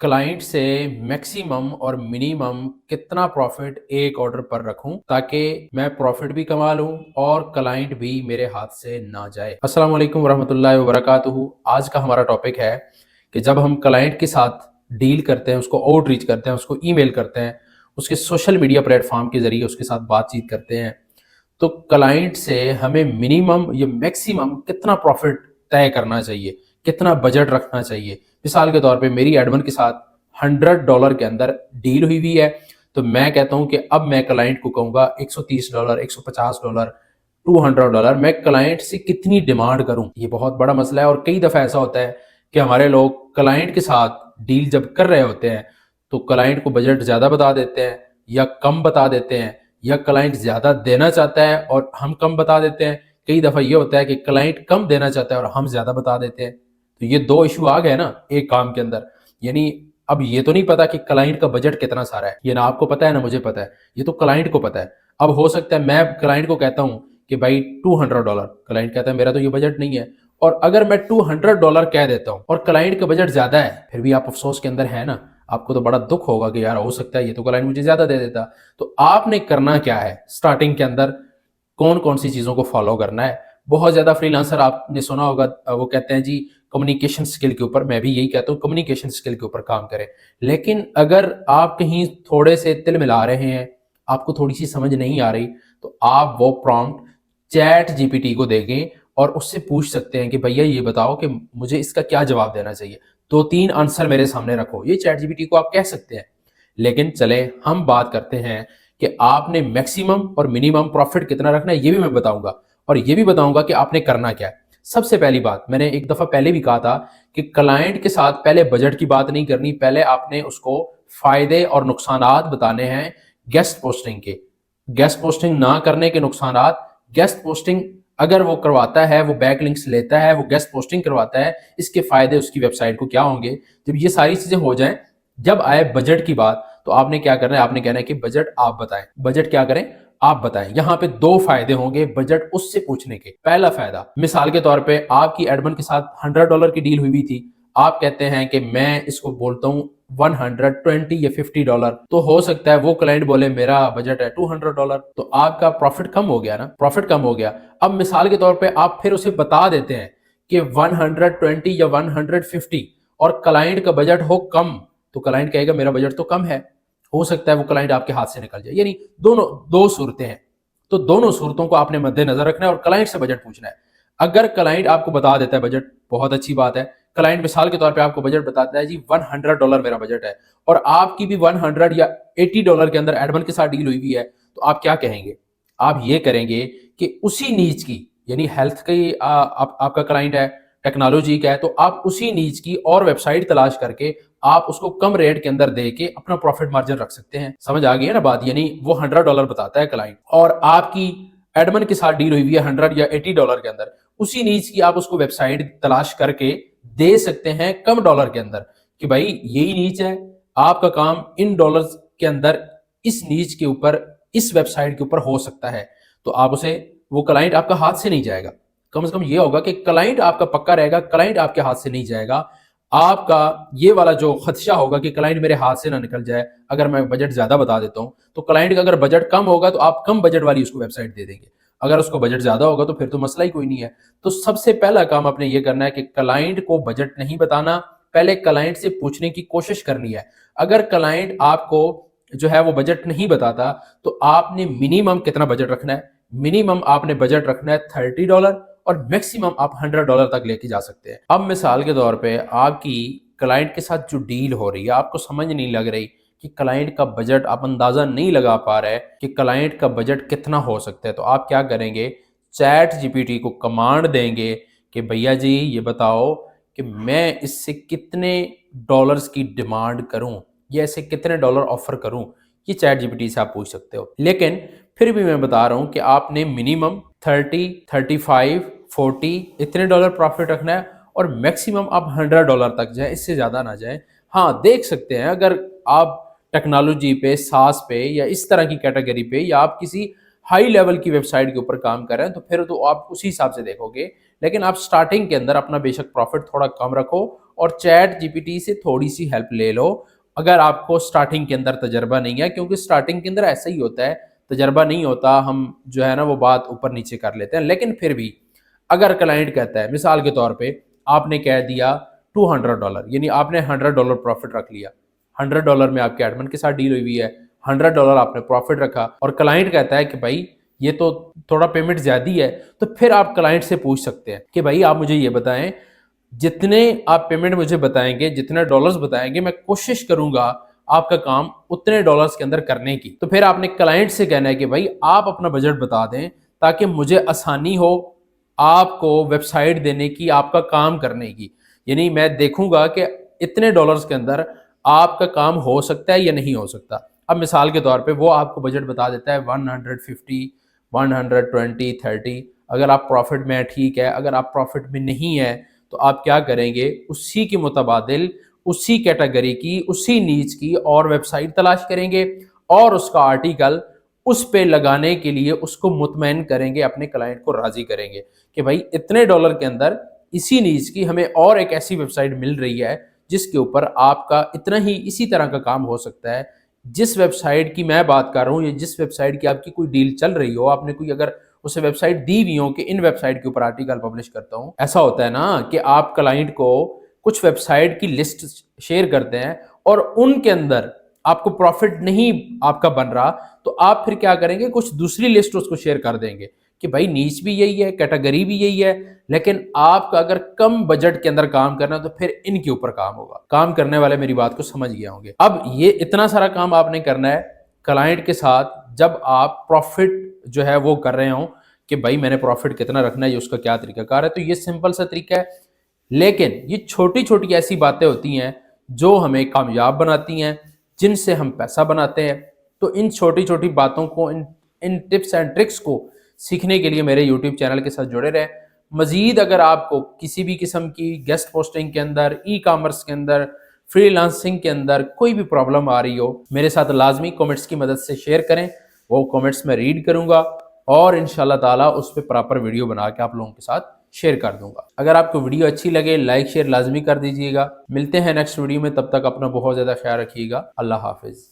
Client से maximum और minimum कितना प्रॉफिट एक ऑर्डर पर रखूं ताकि मैं प्रॉफिट भी कमा लूं और क्लाइंट भी मेरे हाथ से ना जाए। अस्सलाम वालेकुम वरहमतुल्लाहि वबरकातुहू। आज का हमारा टॉपिक है कि जब हम क्लाइंट के साथ डील करते हैं, उसको आउटरीच करते हैं, उसको ईमेल करते हैं, उसके सोशल मीडिया प्लेटफॉर्म के जरिए उसके साथ बातचीत करते हैं, तो क्लाइंट से हमें मिनिमम या मैक्सिमम कितना प्रॉफिट तय करना चाहिए, कितना बजट रखना चाहिए। मिसाल के तौर पे मेरी एडमन के साथ $100 के अंदर डील हुई है, तो मैं कहता हूं कि अब मैं क्लाइंट को कहूंगा $130, $150, $200 मैं क्लाइंट से कितनी डिमांड करूं। ये बहुत बड़ा मसला है और कई दफा ऐसा होता है कि हमारे लोग क्लाइंट के साथ डील जब कर रहे होते हैं तो क्लाइंट को बजट ज्यादा बता देते हैं या कम बता देते हैं, या क्लाइंट ज्यादा देना चाहता है और हम कम बता देते हैं। कई दफा ये होता है कि क्लाइंट कम देना चाहता है और हम ज्यादा बता देते हैं। तो ये दो इशू आ गए ना एक काम के अंदर। यानी अब ये तो नहीं पता कि क्लाइंट का बजट कितना सारा है, ये ना आपको पता है ना मुझे पता है, ये तो क्लाइंट को पता है। अब हो सकता है मैं क्लाइंट को कहता हूं कि भाई $200, क्लाइंट कहता है मेरा तो ये बजट नहीं है। और अगर मैं $200 कह देता हूं और क्लाइंट का बजट ज्यादा है, फिर भी आप अफसोस के अंदर है ना, आपको तो बड़ा दुख होगा कि यार हो सकता है ये तो क्लाइंट मुझे ज्यादा दे देता। तो आपने करना क्या है स्टार्टिंग के अंदर, कौन कौन सी चीजों को फॉलो करना है। बहुत ज्यादा फ्रीलांसर आपने सुना होगा, वो कहते हैं जी कम्युनिकेशन स्किल के ऊपर, मैं भी यही कहता हूँ कम्युनिकेशन स्किल के ऊपर काम करें। लेकिन अगर आप कहीं थोड़े से तिल मिला रहे हैं, आपको थोड़ी सी समझ नहीं आ रही, तो आप वो प्रॉम्प्ट चैट जीपीटी को देंगे और उससे पूछ सकते हैं कि भैया ये बताओ कि मुझे इसका क्या जवाब देना चाहिए, 2-3 आंसर मेरे सामने रखो। ये चैट जीपीटी को आप कह सकते हैं। लेकिन चले हम बात करते हैं कि आपने मैक्सिमम और मिनिमम प्रॉफिट कितना रखना है, ये भी मैं बताऊंगा और ये भी बताऊंगा कि आपने करना क्या है। सबसे पहली बात, मैंने एक दफा पहले भी कहा था कि क्लाइंट के साथ पहले बजट की बात नहीं करनी, पहले आपने उसको फायदे और नुकसानात बताने हैं गेस्ट पोस्टिंग के। गेस्ट पोस्टिंग ना करने के नुकसानात, गेस्ट पोस्टिंग अगर वो करवाता है, वो बैक लिंक्स लेता है, वो गेस्ट पोस्टिंग करवाता है, इसके फायदे उसकी वेबसाइट को क्या होंगे। जब ये सारी चीजें हो जाएं, जब आए बजट की बात, तो आपने क्या करना है, आपने कहना है कि बजट आप बताएं। बजट क्या करें, आप बताएं। यहां पे दो फायदे होंगे बजट उससे पूछने के। पहला फायदा, मिसाल के तौर पे आपकी एडमन के साथ $100 की डील हुई थी, आप कहते हैं कि मैं इसको बोलता हूं 120 या $50, तो हो सकता है वो क्लाइंट बोले मेरा बजट है $200, तो आपका प्रॉफिट कम हो गया ना, प्रॉफिट कम हो गया। अब मिसाल के तौर पे आप फिर उसे बता देते हैं कि 120 या 150 और क्लाइंट का बजट हो कम, तो क्लाइंट कहेगा मेरा बजट तो कम है, हो सकता है वो क्लाइंट आपके हाथ से निकल जाए। यानी दोनों दो सूरतें हैं, तो दोनों सूरतों को आपने मद्देनजर रखना है और क्लाइंट से बजट पूछना है। अगर क्लाइंट आपको बता देता है बजट, बहुत अच्छी बात है। क्लाइंट मिसाल के तौर पे आपको बजट बताता है जी $100 मेरा बजट है, और आपकी भी 100 या $80 के अंदर एडमन के साथ डील हुई भी है, तो आप क्या कहेंगे, आप ये करेंगे कि उसी नीच की, यानी हेल्थ की आपका क्लाइंट है, टेक्नोलॉजी का है, तो आप उसी नीच की और वेबसाइट तलाश करके आप उसको कम रेट के अंदर दे के अपना प्रॉफिट मार्जिन रख सकते हैं। समझ आ गई है ना बात। यानी वो $100 बताता है क्लाइंट और आपकी एडमन के साथ डील हुई है 100 या $80 के अंदर, उसी नीच की आप उसको वेबसाइट तलाश करके दे सकते हैं कम डॉलर के अंदर कि भाई यही नीच है, आपका काम इन डॉलर्स के अंदर इस नीच के ऊपर, इस वेबसाइट के ऊपर हो सकता है। तो आप उसे, वो क्लाइंट आपका हाथ से नहीं जाएगा। कम से कम ये होगा कि क्लाइंट आपका पक्का रहेगा, क्लाइंट आपके हाथ से नहीं जाएगा। आपका ये वाला जो खदशा होगा कि क्लाइंट मेरे हाथ से ना निकल जाए, अगर मैं बजट ज्यादा बता देता हूं, तो क्लाइंट का अगर बजट कम होगा तो आप कम बजट वाली उसको वेबसाइट दे देंगे। अगर उसको बजट ज्यादा होगा तो फिर तो मसला ही कोई नहीं है। तो सबसे पहला काम आपने ये करना है कि क्लाइंट को बजट नहीं बताना, पहले क्लाइंट से पूछने की कोशिश करनी है। अगर क्लाइंट आपको जो है वो बजट नहीं बताता, तो आपने मिनिमम कितना बजट रखना है, मिनिमम आपने बजट रखना है $30 और मैक्सिमम आप $100 तक लेके जा सकते हैं। अब मिसाल के तौर पे आपकी क्लाइंट के साथ जो डील हो रही है, आपको समझ नहीं लग रही कि क्लाइंट का बजट, आप अंदाजा नहीं लगा पा रहे कि क्लाइंट का बजट कितना हो सकता है, तो आप क्या करेंगे, चैट जीपीटी को कमांड देंगे कि भैया जी ये बताओ कि मैं इससे कितने डॉलर्स की डिमांड करूं या ऐसे कितने डॉलर ऑफर करूं। ये चैट जीपीटी से आप पूछ सकते हो। लेकिन फिर भी मैं बता रहा हूं कि आपने मिनिमम 30, 35, 40 इतने डॉलर प्रॉफिट रखना है और मैक्सिमम आप $100 तक जाए, इससे ज्यादा ना जाए। हाँ देख सकते हैं, अगर आप टेक्नोलॉजी पे, सास पे या इस तरह की कैटेगरी पे, या आप किसी हाई लेवल की वेबसाइट के ऊपर काम कर रहे हैं, तो फिर तो आप उसी हिसाब से देखोगे। लेकिन आप स्टार्टिंग के अंदर अपना बेशक प्रॉफिट थोड़ा कम रखो और चैट जीपीटी से थोड़ी सी हेल्प ले लो अगर आपको स्टार्टिंग के अंदर तजर्बा नहीं है, क्योंकि स्टार्टिंग के अंदर ऐसा ही होता है, तजर्बा नहीं होता, हम जो है ना वो बात ऊपर नीचे कर लेते हैं। लेकिन फिर भी अगर क्लाइंट कहता है, मिसाल के तौर पे आपने कह दिया $200, यानी आपने $100 प्रॉफिट रख लिया, $100 में आपके एडमिन के साथ डील हुई है, $100 आपने प्रॉफिट रखा, और क्लाइंट कहता है कि भाई ये तो थोड़ा पेमेंट ज्यादा है, तो फिर आप क्लाइंट से पूछ सकते हैं कि भाई आप मुझे ये बताएं, जितने आप पेमेंट मुझे बताएंगे, जितने डॉलर्स बताएंगे, मैं कोशिश करूंगा आपका काम उतने डॉलर्स के अंदर करने की। तो फिर आपने क्लाइंट से कहना है कि भाई आप अपना बजट बता दें ताकि मुझे आसानी हो आपको वेबसाइट देने की, आपका काम करने की। यानी मैं देखूंगा कि इतने डॉलर्स के अंदर आपका काम हो सकता है या नहीं हो सकता। अब मिसाल के तौर पे वो आपको बजट बता देता है 150, 120, 30। अगर आप प्रॉफिट में ठीक है, अगर आप प्रॉफिट में नहीं है तो आप क्या करेंगे, उसी के मुतबादिल उसी कैटेगरी की, उसी नीच की और वेबसाइट तलाश करेंगे और उसका आर्टिकल उस पे लगाने के लिए उसको मुतमईन करेंगे, अपने क्लाइंट को राजी करेंगे कि भाई इतने डॉलर के अंदर इसी नीच की हमें और एक ऐसी वेबसाइट मिल रही है जिसके ऊपर आपका इतना ही इसी तरह का काम हो सकता है। जिस वेबसाइट की मैं बात कर रहा हूँ या जिस वेबसाइट की आपकी कोई डील चल रही हो, आपने कोई अगर उसे वेबसाइट दी हुई हो कि इन वेबसाइट के ऊपर आर्टिकल पब्लिश करता हूँ। ऐसा होता है ना कि आप क्लाइंट को कुछ वेबसाइट की लिस्ट शेयर करते हैं और उनके अंदर आपको प्रॉफिट नहीं आपका बन रहा, तो आप फिर क्या करेंगे, कुछ दूसरी लिस्ट उसको शेयर कर देंगे कि भाई नीच भी यही है, कैटेगरी भी यही है, लेकिन आपका अगर कम बजट के अंदर काम करना तो फिर इनके ऊपर काम होगा। काम करने वाले मेरी बात को समझ गए होंगे। अब ये इतना सारा काम आपने करना है क्लाइंट के साथ जब आप प्रॉफिट जो है वो कर रहे हो कि भाई मैंने प्रॉफिट कितना रखना है, ये उसका क्या तरीकाकार है। तो ये सिंपल सा तरीका है, लेकिन ये छोटी छोटी ऐसी बातें होती हैं जो हमें कामयाब बनाती हैं, जिनसे हम पैसा बनाते हैं। तो इन छोटी छोटी बातों को, इन टिप्स एंड ट्रिक्स को सीखने के लिए मेरे यूट्यूब चैनल के साथ जुड़े रहें। मजीद अगर आपको किसी भी किस्म की गेस्ट पोस्टिंग के अंदर, ई कॉमर्स के अंदर, फ्रीलांसिंग के अंदर कोई भी प्रॉब्लम आ रही हो, मेरे साथ लाजमी कमेंट्स की मदद से शेयर करें। वो कमेंट्स मैं रीड करूंगा और इंशाल्लाह ताला उस पर प्रॉपर वीडियो बना के आप लोगों के साथ शेयर कर दूंगा। अगर आपको वीडियो अच्छी लगे लाइक शेयर लाजमी कर दीजिएगा। मिलते हैं नेक्स्ट वीडियो में, तब तक अपना बहुत ज़्यादा ख्याल रखिएगा। अल्लाह हाफिज़।